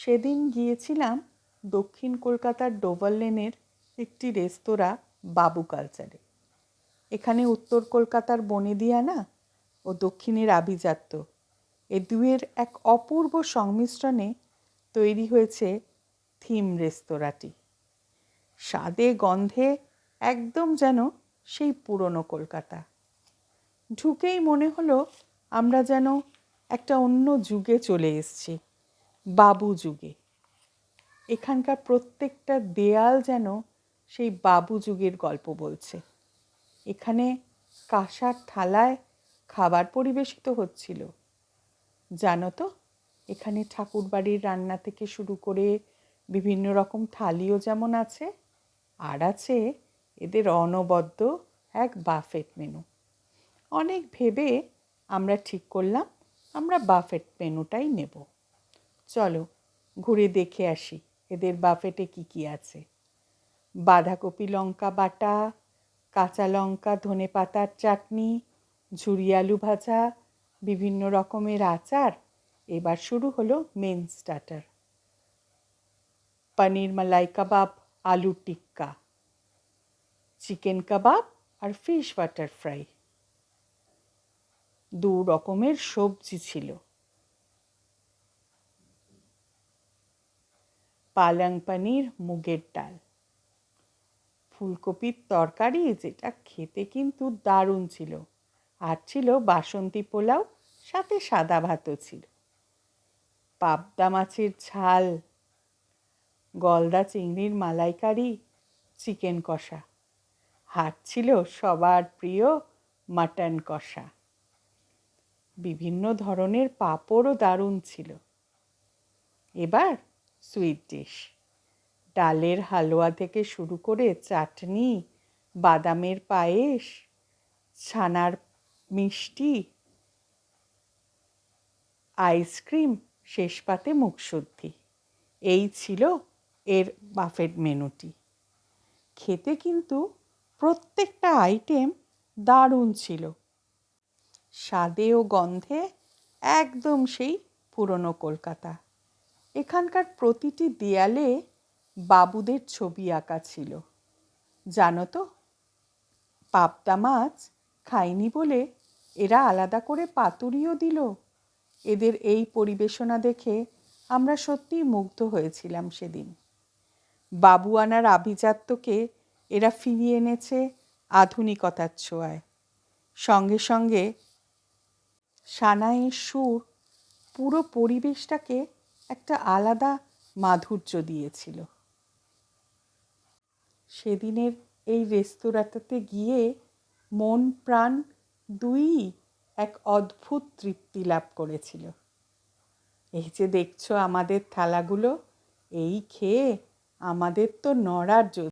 সেদিন গিয়েছিলাম দক্ষিণ কলকাতার ডোভার লেনের একটি রেস্তোরাঁ বাবু কালচারে। এখানে উত্তর কলকাতার বনেদিয়ানা ও দক্ষিণের আভিজাত্য এ দুয়ের এক অপূর্ব সংমিশ্রণে তৈরি হয়েছে থিম রেস্তোরাঁটি। স্বাদে গন্ধে একদম যেন সেই পুরনো কলকাতা। ঢুকেই মনে হলো আমরা যেন একটা অন্য যুগে চলে এসেছি, বাবু যুগে। এখানকার প্রত্যেকটা দেয়াল যেন সেই বাবু যুগের গল্প বলছে। এখানে কাঁসার থালায় খাবার পরিবেশিত হচ্ছিল। জানো তো, এখানে ঠাকুরবাড়ির রান্না থেকে শুরু করে বিভিন্ন রকম থালিও যেমন আছে, আর আছে এদের অনবদ্য এক বাফেট মেনু। অনেক ভেবে আমরা ঠিক করলাম আমরা বাফেট মেনুটাই নেব। চলো ঘুরে দেখে আসি এদের বাফেটে কি কি আছে। বাঁধাকপি লঙ্কা বাটা, কাঁচা লঙ্কা ধনে পাতার চাটনি, ঝুরি আলু ভাজা, বিভিন্ন রকমের আচার। এবার শুরু হলো মেন স্টার্টার, পনির মালাই কাবাব, আলু টিক্কা, চিকেন কাবাব আর ফিশ বাটার ফ্রাই। 2 রকমের সবজি ছিল, পালং পনির, মুগের ডাল, ফুলকপির তরকারি যেটা খেতে কিন্তু দারুণ ছিল, আর ছিল বাসন্তী পোলাও, সাথে সাদা ভাতও ছিল, পাবদা মাছের ঝাল, গলদা চিংড়ির মালাইকারি, চিকেন কষা, আর ছিল সবার প্রিয় মাটন কষা। বিভিন্ন ধরনের পাঁপড়ও দারুণ ছিল। এবার সুইট ডিশ, ডালের হালুয়া থেকে শুরু করে চাটনি, বাদামের পায়েস, ছানার মিষ্টি, আইসক্রিম, শেষ পাতে মুখশুদ্ধি। এই ছিল এর বাফেট মেনুটি। খেতে কিন্তু প্রত্যেকটা আইটেম দারুণ ছিল, স্বাদে ও গন্ধে একদম সেই পুরনো কলকাতা। এখানকার প্রতিটি দেয়ালে বাবুদের ছবি আঁকা ছিল। জানো তো, পাবদা মাছ খাইনি বলে এরা আলাদা করে পাতুরিও দিল। এদের এই পরিবেশনা দেখে আমরা সত্যিই মুগ্ধ হয়েছিলাম সেদিন। বাবুয়ানার আভিজাত্যকে এরা ফিরিয়ে এনেছে আধুনিকতার ছোঁয়ায়। সঙ্গে সঙ্গে সানাইয়ের সুর পুরো পরিবেশটাকে একটা আলাদা মাধুর্য দিয়েছিল। সেদিনের এই রেস্তোরাঁটাতে গিয়ে মন প্রাণ দুইই এক অদ্ভুত তৃপ্তি লাভ করেছিল। এই যে দেখছো আমাদের থালাগুলো, এই খেয়ে আমাদের তো নড়ার জো